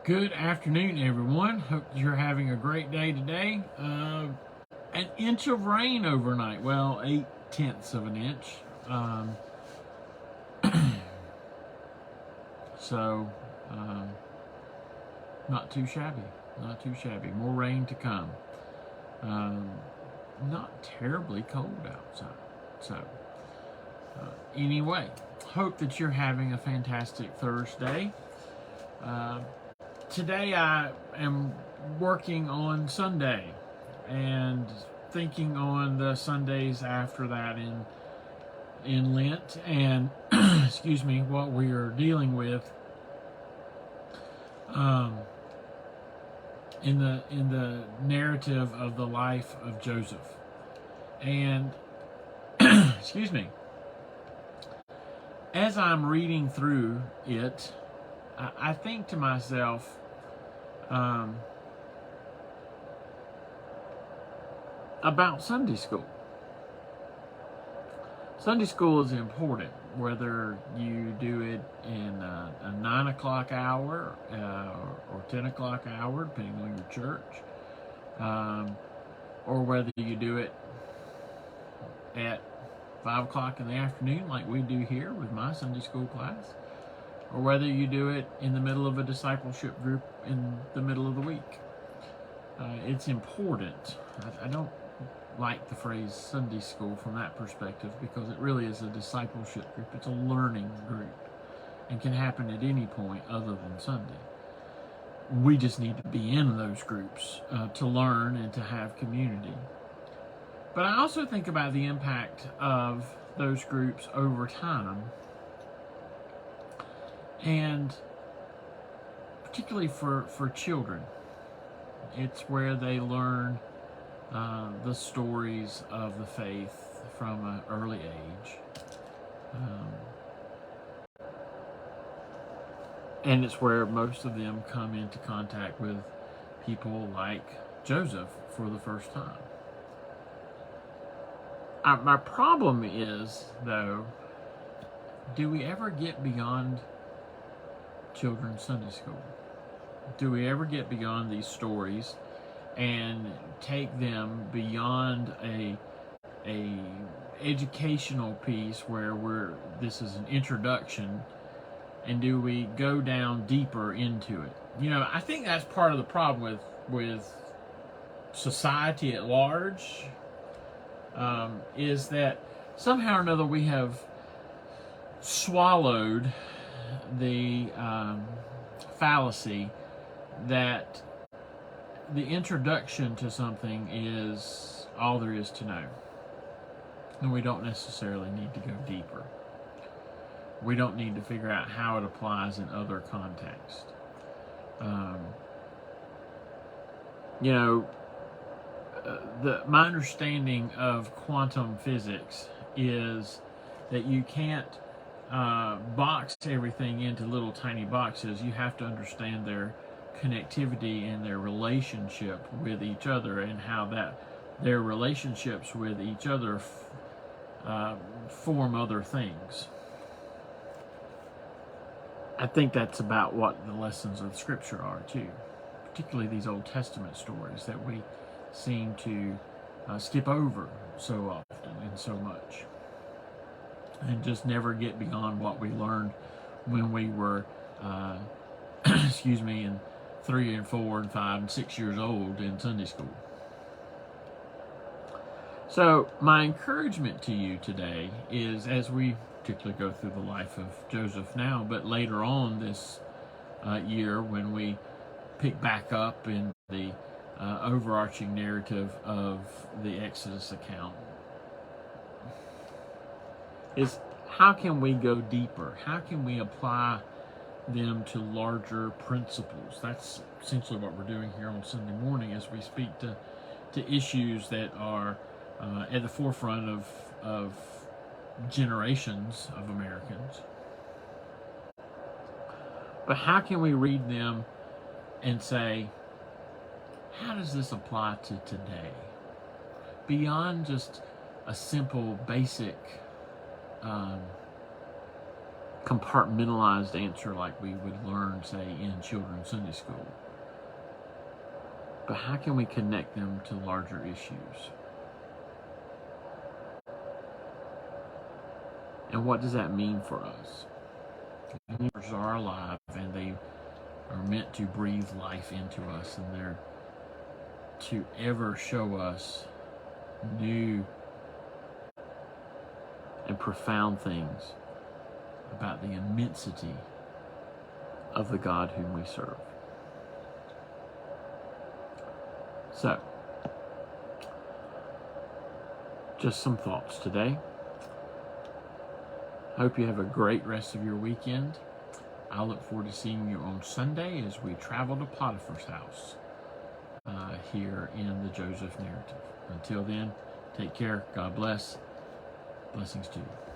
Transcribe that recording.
Good afternoon, everyone. Hope you're having a great day today. An inch of rain overnight. Well, 8/10 of an inch. So, um, not too shabby. Not too shabby. More rain to come. Um, Not terribly cold outside. So, anyway, hope that you're having a fantastic Thursday. Today I am working on Sunday and thinking on the Sundays after that in Lent and excuse me, what we are dealing with in the narrative of the life of Joseph. And excuse me, as I'm reading through it, I think to myself, about Sunday school. Sunday school is important, whether you do it in a 9 o'clock hour or 10 o'clock hour, depending on your church, or whether you do it at 5 o'clock in the afternoon, like we do here with my Sunday school class, or whether you do it in the middle of a discipleship group in the middle of the week. It's important. I don't like the phrase Sunday school from that perspective because it really is a discipleship group. It's a learning group and can happen at any point other than Sunday. We just need to be in those groups to learn and to have community. But I also think about the impact of those groups over time, and particularly for children. It's where they learn the stories of the faith from an early age. And it's where most of them come into contact with people like Joseph for the first time. My problem is, though, do we ever get beyond children's Sunday school? Do we ever get beyond these stories and take them beyond a educational piece where this is an introduction, and do we go down deeper into it? You know, I think that's part of the problem with society at large, is that somehow or another we have swallowed the fallacy that the introduction to something is all there is to know, and we don't necessarily need to go deeper. We don't need to figure out how it applies in other contexts. My understanding of quantum physics is that you can't box everything into little tiny boxes. You have to understand their connectivity and their relationship with each other, and how their relationships with each other form other things. I think that's about what the lessons of Scripture are too, particularly these Old Testament stories that we seem to skip over so often and so much, and just never get beyond what we learned when we were in 3 and 4 and 5 and 6 years old in Sunday school. So my encouragement to you today is, as we particularly go through the life of Joseph now, but later on this year when we pick back up in the overarching narrative of the Exodus account, is how can we go deeper? How can we apply them to larger principles? That's essentially what we're doing here on Sunday morning as we speak to issues that are at the forefront of generations of Americans. But how can we read them and say, how does this apply to today? Beyond just a simple, basic compartmentalized answer like we would learn, say, in children's Sunday school. But how can we connect them to larger issues? And what does that mean for us? Believers are alive, and they are meant to breathe life into us, and they're to ever show us new and profound things about the immensity of the God whom we serve. So, just some thoughts today. Hope you have a great rest of your weekend. I look forward to seeing you on Sunday as we travel to Potiphar's house here in the Joseph narrative. Until then, take care. God bless. Blessings to you.